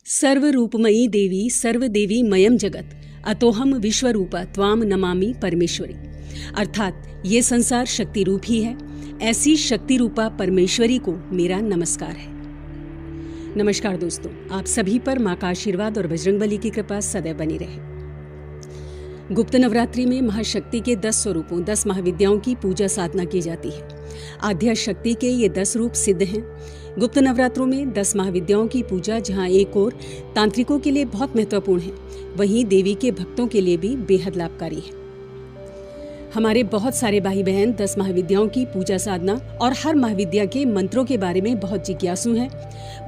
सर्वरूपमयी देवी सर्वदेवी मयम जगत अतोहम विश्वरूपा त्वाम नमामि परमेश्वरी। अर्थात ये संसार शक्ति रूप ही है, ऐसी शक्ति रूपा परमेश्वरी को मेरा नमस्कार है। नमस्कार दोस्तों, आप सभी पर माँ का आशीर्वाद और बजरंगबली की कृपा सदैव बनी रहे। गुप्त नवरात्रि में महाशक्ति के 10 स्वरूपों 10 महाविद्याओं की पूजा साधना की जाती है। आद्या शक्ति के ये 10 रूप सिद्ध हैं। गुप्त नवरात्रों में 10 महाविद्याओं की पूजा जहाँ एक ओर तांत्रिकों के लिए बहुत महत्वपूर्ण है, वहीं देवी के भक्तों के लिए भी बेहद लाभकारी है। हमारे बहुत सारे भाई बहन 10 महाविद्याओं की पूजा साधना और हर महाविद्या के मंत्रों के बारे में बहुत जिज्ञासु हैं।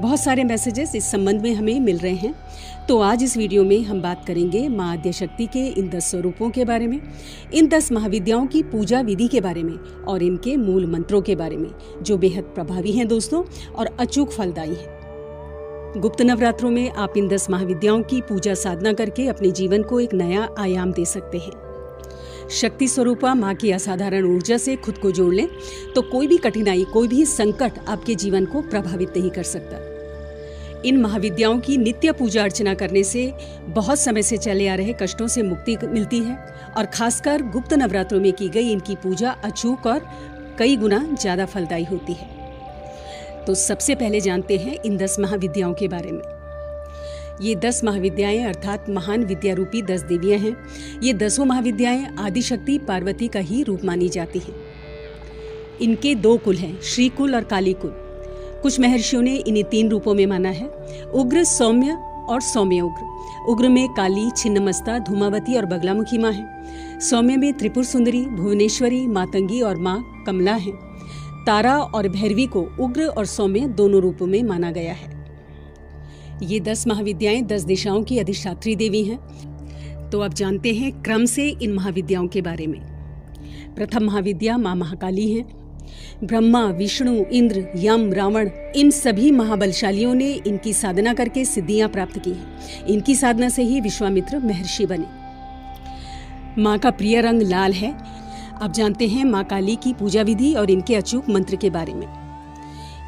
बहुत सारे मैसेजेस इस संबंध में हमें मिल रहे हैं। तो आज इस वीडियो में हम बात करेंगे माँ आद्य शक्ति के इन 10 स्वरूपों के बारे में, इन 10 महाविद्याओं की पूजा विधि के बारे में और इनके मूल मंत्रों के बारे में, जो बेहद प्रभावी हैं दोस्तों और अचूक फलदायी हैं। गुप्त नवरात्रों में आप इन 10 महाविद्याओं की पूजा साधना करके अपने जीवन को एक नया आयाम दे सकते हैं। शक्ति स्वरूपा माँ की असाधारण ऊर्जा से खुद को जोड़ लें तो कोई भी कठिनाई, कोई भी संकट आपके जीवन को प्रभावित नहीं कर सकता। इन महाविद्याओं की नित्य पूजा अर्चना करने से बहुत समय से चले आ रहे कष्टों से मुक्ति मिलती है और खासकर गुप्त नवरात्रों में की गई इनकी पूजा अचूक और कई गुना ज्यादा फलदायी होती है। तो सबसे पहले जानते हैं इन 10 महाविद्याओं के बारे में। ये 10 महाविद्याएं अर्थात महान विद्या रूपी 10 देवियां हैं। ये 10 महाविद्याएं आदिशक्ति पार्वती का ही रूप मानी जाती हैं। इनके 2 कुल हैं, श्री कुल और काली कुल। कुछ महर्षियों ने इन्हें 3 रूपों में माना है, उग्र, सौम्य और सौम्य उग्र। उग्र में काली, छिन्नमस्ता, धूमावती और बगलामुखी माँ है। सौम्य में त्रिपुर सुंदरी, भुवनेश्वरी, मातंगी और माँ कमला है। तारा और भैरवी को उग्र और सौम्य दोनों रूपों में माना गया है। ये 10 महाविद्याएं 10 दिशाओं की अधिष्ठात्री देवी हैं। तो अब जानते हैं क्रम से इन महाविद्याओं के बारे में। प्रथम महाविद्या माँ महाकाली है। ब्रह्मा, विष्णु, इंद्र, यम, रावण इन सभी महाबलशालियों ने इनकी साधना करके सिद्धियां प्राप्त की हैं। इनकी साधना से ही विश्वामित्र महर्षि बने। माँ का प्रिय रंग लाल है। अब जानते हैं माँ काली की पूजा विधि और इनके अचूक मंत्र के बारे में।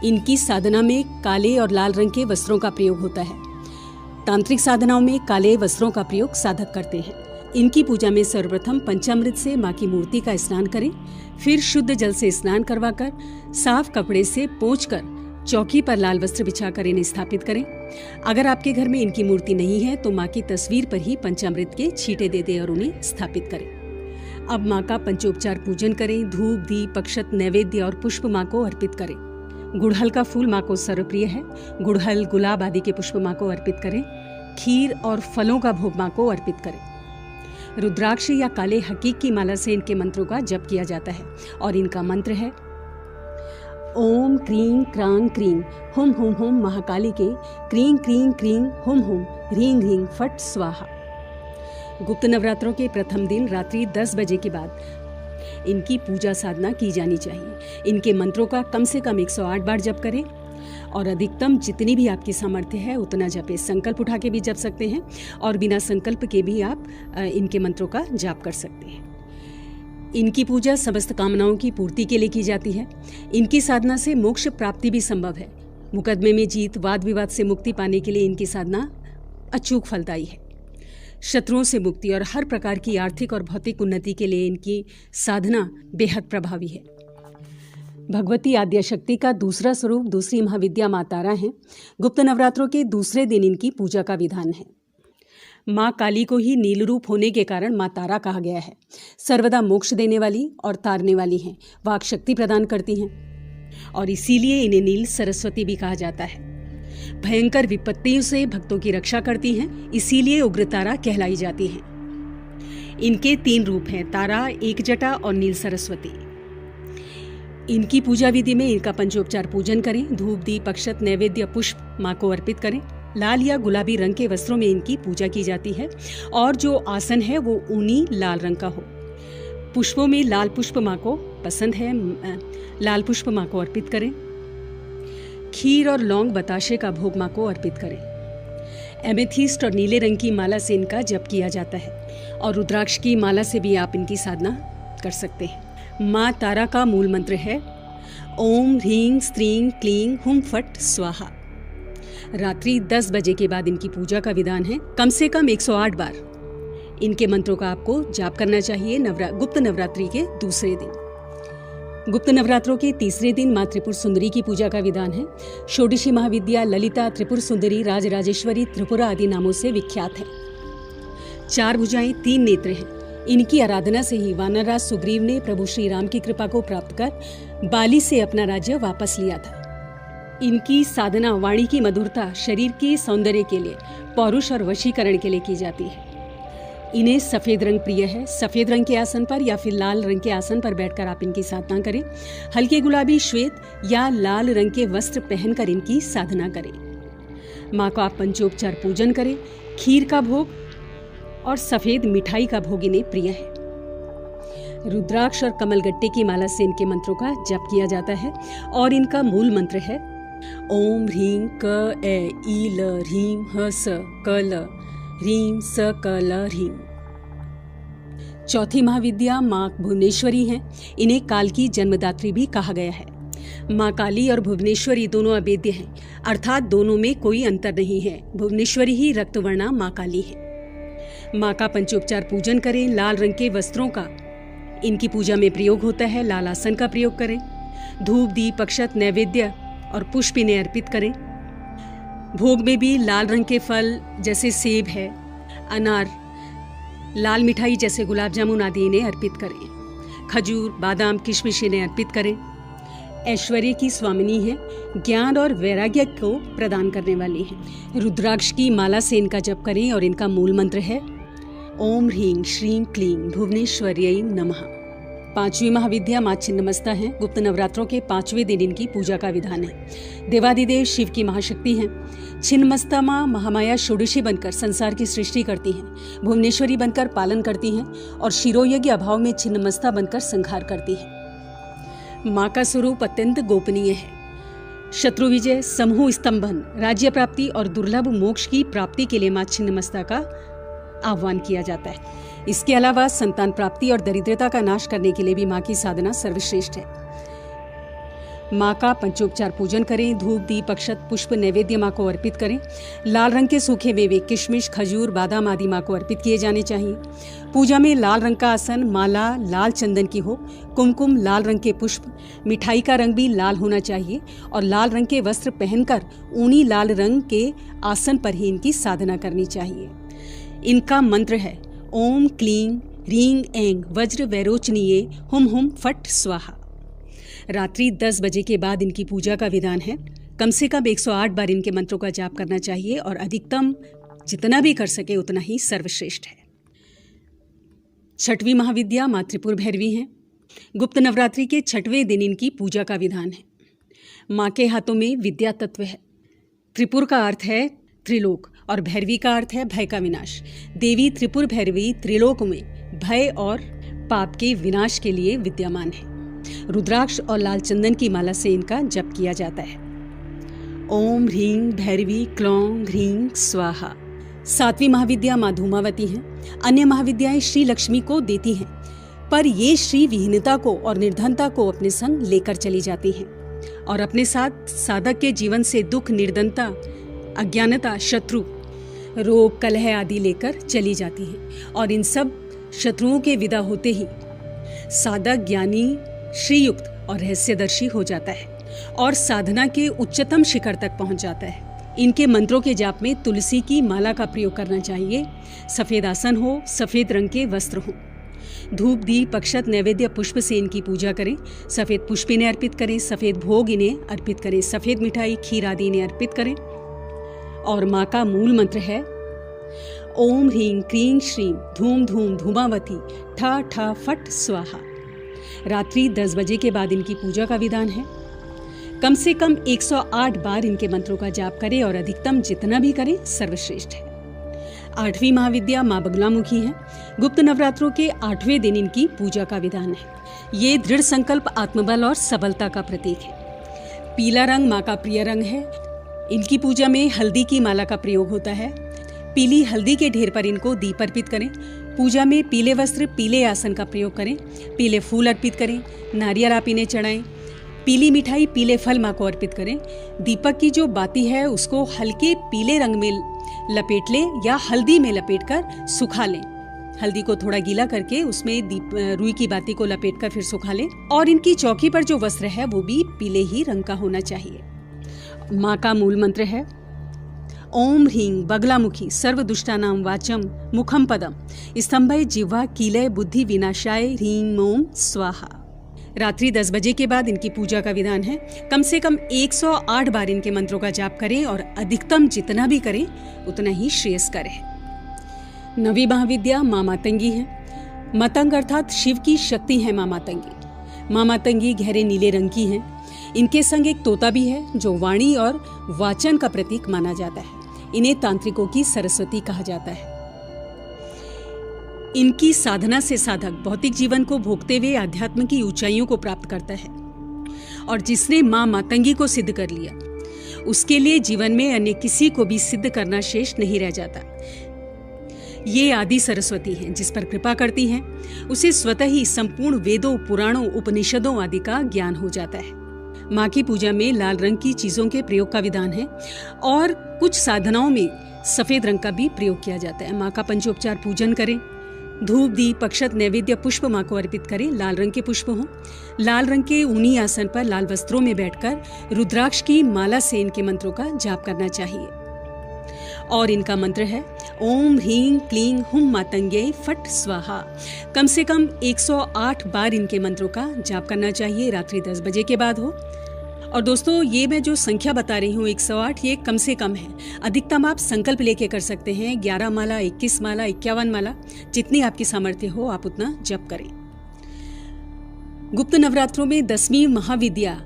इनकी साधना में काले और लाल रंग के वस्त्रों का प्रयोग होता है। तांत्रिक साधनाओं में काले वस्त्रों का प्रयोग साधक करते हैं। इनकी पूजा में सर्वप्रथम पंचामृत से माँ की मूर्ति का स्नान करें, फिर शुद्ध जल से स्नान करवाकर साफ कपड़े से पोंछकर चौकी पर लाल वस्त्र बिछाकर इन्हें स्थापित करें। अगर आपके घर में इनकी मूर्ति नहीं है तो माँ की तस्वीर पर ही पंचामृत के छींटे दे दें और उन्हें स्थापित करें। अब माँ का पंचोपचार पूजन करें। धूप, दीप, अक्षत, नैवेद्य और पुष्प माँ को अर्पित करें। गुड़हल का फूल माँ को सर्वप्रिय है। गुड़हल, गुलाब आदि के पुष्प माँ को अर्पित करें। खीर और फलों का भोग माँ को अर्पित करें। रुद्राक्ष या काले हकीक की माला से इनके मंत्रों का जप किया जाता है और इनका मंत्र है ओम क्रीं क्रां क्रीं हुम हुम हुम महाकाली के क्रीं क्रीं क्रीं हुम हुम ह्रीं ह्रीं फट स्वाहा। गुप्त नवरात्रों के प्रथम दिन रात्रि 10 बजे के बाद इनकी पूजा साधना की जानी चाहिए। इनके मंत्रों का कम से कम 108 बार जप करें और अधिकतम जितनी भी आपकी सामर्थ्य है उतना जपें। संकल्प उठा के भी जप सकते हैं और बिना संकल्प के भी आप इनके मंत्रों का जाप कर सकते हैं। इनकी पूजा समस्त कामनाओं की पूर्ति के लिए की जाती है। इनकी साधना से मोक्ष प्राप्ति भी संभव है। मुकदमे में जीत, वाद विवाद से मुक्ति पाने के लिए इनकी साधना अचूक फलदायी है। शत्रुओं से मुक्ति और हर प्रकार की आर्थिक और भौतिक उन्नति के लिए इनकी साधना बेहद प्रभावी है। भगवती आद्य शक्ति का दूसरा स्वरूप दूसरी महाविद्या माँ तारा है। गुप्त नवरात्रों के दूसरे दिन इनकी पूजा का विधान है। माँ काली को ही नील रूप होने के कारण माँ तारा कहा गया है। सर्वदा मोक्ष देने वाली और तारने वाली हैं। वाक शक्ति प्रदान करती हैं और इसीलिए इन्हें नील सरस्वती भी कहा जाता है। भयंकर विपत्तियों से भक्तों की रक्षा करती हैं, इसीलिए उग्रतारा कहलाई जाती हैं। इनके 3 रूप हैं, तारा, एक जटा और नील सरस्वती। इनकी पूजा विधि में इनका पंचोपचार पूजन करें। धूप, दीप, अक्षत, नैवेद्य, पुष्प माँ को अर्पित करें। लाल या गुलाबी रंग के वस्त्रों में इनकी पूजा की जाती है और जो आसन है वो ऊनी लाल रंग का हो। पुष्पों में लाल पुष्प माँ को पसंद है, लाल पुष्प माँ को अर्पित करें। खीर और लौंग बताशे का भोग माँ को अर्पित करें। एमेथिस्ट और नीले रंग की माला से इनका जप किया जाता है और रुद्राक्ष की माला से भी आप इनकी साधना कर सकते हैं। माँ तारा का मूल मंत्र है ओम ह्रीं स्त्रीं क्लीं हुम फट स्वाहा। रात्रि 10 बजे के बाद इनकी पूजा का विधान है। कम से कम 108 बार इनके मंत्रों का आपको जाप करना चाहिए गुप्त नवरात्रि के दूसरे दिन। गुप्त नवरात्रों के तीसरे दिन माँ त्रिपुर सुंदरी की पूजा का विधान है। षोडशी महाविद्या ललिता, त्रिपुर सुंदरी, राजराजेश्वरी, त्रिपुरा आदि नामों से विख्यात है। 4 भुजाएं, 3 नेत्र हैं। इनकी आराधना से ही वानरराज सुग्रीव ने प्रभु श्री राम की कृपा को प्राप्त कर बाली से अपना राज्य वापस लिया था। इनकी साधना वाणी की मधुरता, शरीर के सौंदर्य के लिए, पौरुष और वशीकरण के लिए की जाती है। इन्हें सफेद रंग प्रिय है। सफेद रंग के आसन पर या फिर लाल रंग के आसन पर बैठकर आप इनकी साधना करें। हल्के गुलाबी, श्वेत या लाल रंग के वस्त्र पहनकर इनकी साधना करें। माँ को आप पंचोपचार पूजन करें। खीर का भोग और सफेद मिठाई का भोग इन्हें प्रिय है। रुद्राक्ष और कमलगट्टे की माला से इनके मंत्रों का जप किया जाता है और इनका मूल मंत्र है ओम ह्रीं क ए ई ल ह्रीं ह स क ल ह्रीं स क ल ह्रीं। चौथी महाविद्या माँ भुवनेश्वरी हैं। इन्हें काल की जन्मदात्री भी कहा गया है। माँ काली और भुवनेश्वरी दोनों अभेद्य हैं, अर्थात दोनों में कोई अंतर नहीं है। भुवनेश्वरी ही रक्तवर्णा माँ काली है। माँ का पंचोपचार पूजन करें। लाल रंग के वस्त्रों का इनकी पूजा में प्रयोग होता है। लाल आसन का प्रयोग करें। धूप, दीप, अक्षत, नैवेद्य और पुष्प इन्हें अर्पित करें। भोग में भी लाल रंग के फल जैसे सेब है, अनार, लाल मिठाई जैसे गुलाब जामुन आदि इन्हें अर्पित करें। खजूर, बादाम, किशमिश इन्हें अर्पित करें। ऐश्वर्य की स्वामिनी है। ज्ञान और वैराग्य को प्रदान करने वाली है। रुद्राक्ष की माला से इनका जप करें और इनका मूल मंत्र है ओम ह्रीं श्रीं क्लीं भुवनेश्वर्यै नमः। 5वीं महाविद्या माँ छिन्नमस्ता है। गुप्त नवरात्रों के 5वें दिन इनकी पूजा का विधान है। देवादिदेव शिव की महाशक्ति हैं। छिन्नमस्ता माँ महामाया षोडशी बनकर संसार की सृष्टि करती हैं, भुवनेश्वरी बनकर पालन करती हैं और शिरोयज्ञ अभाव में छिन्नमस्ता बनकर संहार करती हैं। माँ का स्वरूप अत्यंत गोपनीय है। शत्रु विजय, समूह स्तंभन, राज्य प्राप्ति और दुर्लभ मोक्ष की प्राप्ति के लिए माँ छिन्नमस्ता का आह्वान किया जाता है। इसके अलावा संतान प्राप्ति और दरिद्रता का नाश करने के लिए भी माँ की साधना सर्वश्रेष्ठ है। माँ का पंचोपचार पूजन करें। धूप, दीप, अक्षत, पुष्प, नैवेद्य माँ को अर्पित करें। लाल रंग के सूखे मेवे, किशमिश, खजूर, बादाम आदि माँ को अर्पित किए जाने चाहिए। पूजा में लाल रंग का आसन, माला लाल चंदन की हो, कुमकुम, लाल रंग के पुष्प, मिठाई का रंग भी लाल होना चाहिए और लाल रंग के वस्त्र पहनकर ऊनी लाल रंग के आसन पर ही इनकी साधना करनी चाहिए। इनका मंत्र है ओम क्लीं ह्रीं ऐं वज्र वैरोचनीये हुम हुम फट स्वाहा। रात्रि 10 बजे के बाद इनकी पूजा का विधान है। कम से कम 108 बार इनके मंत्रों का जाप करना चाहिए और अधिकतम जितना भी कर सके उतना ही सर्वश्रेष्ठ है। 6वीं महाविद्या माँ त्रिपुर भैरवी हैं। गुप्त नवरात्रि के 6वें दिन इनकी पूजा का विधान है। माँ के हाथों में विद्या तत्व है। त्रिपुर का अर्थ है त्रिलोक और भैरवी का अर्थ है भय का विनाश। देवी त्रिपुर भैरवी त्रिलोक में भय और पाप के विनाश के लिए विद्यमान है। रुद्राक्ष और लाल चंदन की माला से इनका जप किया जाता है। ओम ह्रीं भैरवी क्लौं ह्रीं स्वाहा। 7वीं महाविद्या माँ धूमावती हैं। अन्य महाविद्याएं श्री लक्ष्मी को देती हैं, पर ये श्री विहीनता को और निर्धनता को अपने संग लेकर चली जाती हैं और अपने साथ साधक के जीवन से दुख, निर्धनता, अज्ञानता, शत्रु, रोग, कलह आदि लेकर चली जाती हैं और इन सब शत्रुओं के विदा होते ही साधक ज्ञानी, श्रीयुक्त और रहस्यदर्शी हो जाता है और साधना के उच्चतम शिखर तक पहुंच जाता है। इनके मंत्रों के जाप में तुलसी की माला का प्रयोग करना चाहिए। सफेद आसन हो, सफेद रंग के वस्त्र हो। धूप, दीप, अक्षत, नैवेद्य, पुष्प से इनकी पूजा करें। सफेद पुष्प इन्हें अर्पित करें। सफेद भोग इन्हें अर्पित करें। सफेद मिठाई, खीर आदि इन्हें अर्पित करें। और माँ का मूल मंत्र है ओम ह्रीं क्रीं श्रीं धूम धूम धूमावती ठा ठा फट स्वाहा। रात्रि 10 बजे के बाद इनकी पूजा का विधान है। कम से कम 108 बार इनके मंत्रों का जाप करें और अधिकतम जितना भी करें सर्वश्रेष्ठ है। 8वीं महाविद्या माँ बगलामुखी है। गुप्त नवरात्रों के 8वें दिन इनकी पूजा का विधान है। ये दृढ़ संकल्प, आत्मबल और सबलता का प्रतीक है। पीला रंग माँ का प्रिय रंग है। इनकी पूजा में हल्दी की माला का प्रयोग होता है। पीली हल्दी के ढेर पर इनको दीप अर्पित करें। पूजा में पीले वस्त्र, पीले आसन का प्रयोग करें। पीले फूल अर्पित करें। नारियल आप इन्हें चढ़ाएं। पीली मिठाई पीले फल माँ को अर्पित करें। दीपक की जो बाती है उसको हल्के पीले रंग में लपेट लें या हल्दी में लपेटकर सुखा लें। हल्दी को थोड़ा गीला करके उसमें रुई की बाती को लपेटकर फिर सुखा लें। और इनकी चौकी पर जो वस्त्र है वो भी पीले ही रंग का होना चाहिए। माँ का मूल मंत्र है ओम ह्रीं बगलामुखी सर्वदुष्टानां वाचम मुखम पदम स्तंभय जिह्वा कीलय बुद्धि विनाशाय ह्रीं ओम स्वाहा। रात्रि 10 बजे के बाद इनकी पूजा का विधान है। कम से कम 108 बार इनके मंत्रों का जाप करें और अधिकतम जितना भी करें उतना ही श्रेयस्कर है। नवी महाविद्या माँ मातंगी है। मतंग अर्थात शिव की शक्ति है माँ मातंगी। माँ मातंगी गहरे नीले रंग की है। इनके संग एक तोता भी है जो वाणी और वाचन का प्रतीक माना जाता है। इन्हें तांत्रिकों की सरस्वती कहा जाता है। इनकी साधना से साधक भौतिक जीवन को भोगते हुए आध्यात्म की ऊंचाइयों को प्राप्त करता है। और जिसने माँ मातंगी को सिद्ध कर लिया उसके लिए जीवन में अन्य किसी को भी सिद्ध करना शेष नहीं रह जाता। ये आदि सरस्वती हैं, जिस पर कृपा करती हैं उसे स्वतः ही संपूर्ण वेदों, पुराणों, उपनिषदों आदि का ज्ञान हो जाता है। माँ की पूजा में लाल रंग की चीजों के प्रयोग का विधान है और कुछ साधनाओं में सफेद रंग का भी प्रयोग किया जाता है। माँ का पंचोपचार पूजन करें। धूप, दीप, अक्षत, नैवेद्य, पुष्प माँ को अर्पित करें। लाल रंग के पुष्प हों। लाल रंग के ऊनी आसन पर लाल वस्त्रों में बैठकर रुद्राक्ष की माला से इनके मंत्रों का जाप करना चाहिए। और इनका मंत्र है ओम ह्रीं क्लीं हुम मातंगे फट स्वाहा। कम से कम 108 बार इनके मंत्रों का जाप करना चाहिए। रात्रि 10 बजे के बाद हो। और दोस्तों, ये मैं जो संख्या बता रही हूँ 108, ये कम से कम है। अधिकतम आप संकल्प लेके कर सकते हैं। 11 माला, 21 माला, 51 माला, जितनी आपकी सामर्थ्य हो आप उतना जप करें। गुप्त नवरात्रों में 10वीं महाविद्या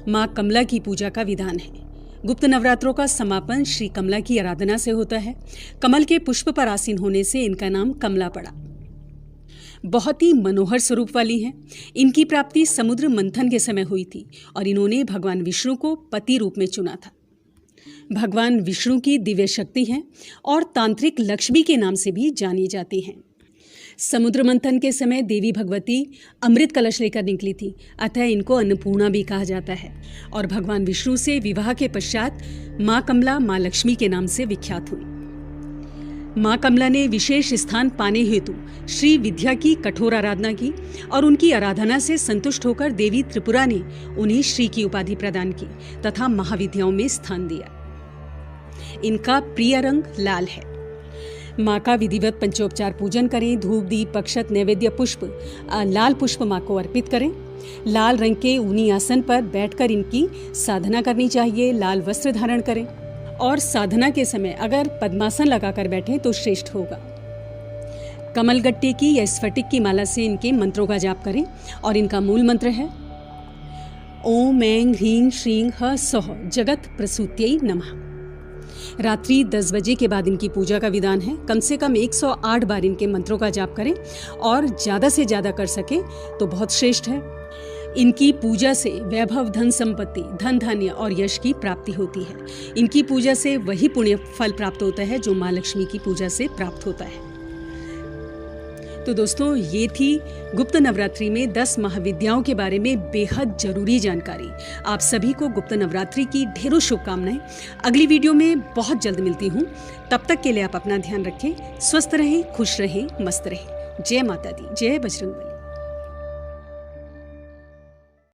माँ कमला की पूजा का विधान है। गुप्त नवरात्रों का समापन श्री कमला की आराधना से होता है। कमल के पुष्प पर आसीन होने से इनका नाम कमला पड़ा। बहुत ही मनोहर स्वरूप वाली हैं। इनकी प्राप्ति समुद्र मंथन के समय हुई थी और इन्होंने भगवान विष्णु को पति रूप में चुना था। भगवान विष्णु की दिव्य शक्ति हैं और तांत्रिक लक्ष्मी के नाम से भी जानी जाती हैं। समुद्र मंथन के समय देवी भगवती अमृत कलश लेकर निकली थी, अतः इनको अन्नपूर्णा भी कहा जाता है। और भगवान विष्णु से विवाह के पश्चात माँ कमला माँ लक्ष्मी के नाम से विख्यात हुई। माँ कमला ने विशेष स्थान पाने हेतु श्री विद्या की कठोर आराधना की और उनकी आराधना से संतुष्ट होकर देवी त्रिपुरा ने उन्हें श्री की उपाधि प्रदान की तथा महाविद्याओं में स्थान दिया। इनका प्रिय रंग लाल है। माँ का विधिवत पंचोपचार पूजन करें। धूप, दीप, अक्षत, नैवेद्य, पुष्प, लाल पुष्प माँ को अर्पित करें। लाल रंग के ऊनी आसन पर बैठकर इनकी साधना करनी चाहिए। लाल वस्त्र धारण करें और साधना के समय अगर पद्मासन लगाकर बैठें तो श्रेष्ठ होगा। कमलगट्टे की या स्फटिक की माला से इनके मंत्रों का जाप करें और इनका मूल मंत्र है ओम ऐं ह्रीं श्रीं ह सौः जगत प्रसूत्यै नमः। रात्रि 10 बजे के बाद इनकी पूजा का विधान है। कम से कम 108 बार इनके मंत्रों का जाप करें और ज़्यादा से ज़्यादा कर सके तो बहुत श्रेष्ठ है। इनकी पूजा से वैभव, धन संपत्ति, धन धान्य और यश की प्राप्ति होती है। इनकी पूजा से वही पुण्य फल प्राप्त होता है जो माँ लक्ष्मी की पूजा से प्राप्त होता है। तो दोस्तों, ये थी गुप्त नवरात्रि में 10 महाविद्याओं के बारे में बेहद जरूरी जानकारी। आप सभी को गुप्त नवरात्रि की ढेरों शुभकामनाएं। अगली वीडियो में बहुत जल्द मिलती हूँ। तब तक के लिए आप अपना ध्यान रखें, स्वस्थ रहें, खुश रहें, मस्त रहें। जय माता दी, जय बजरंगबली।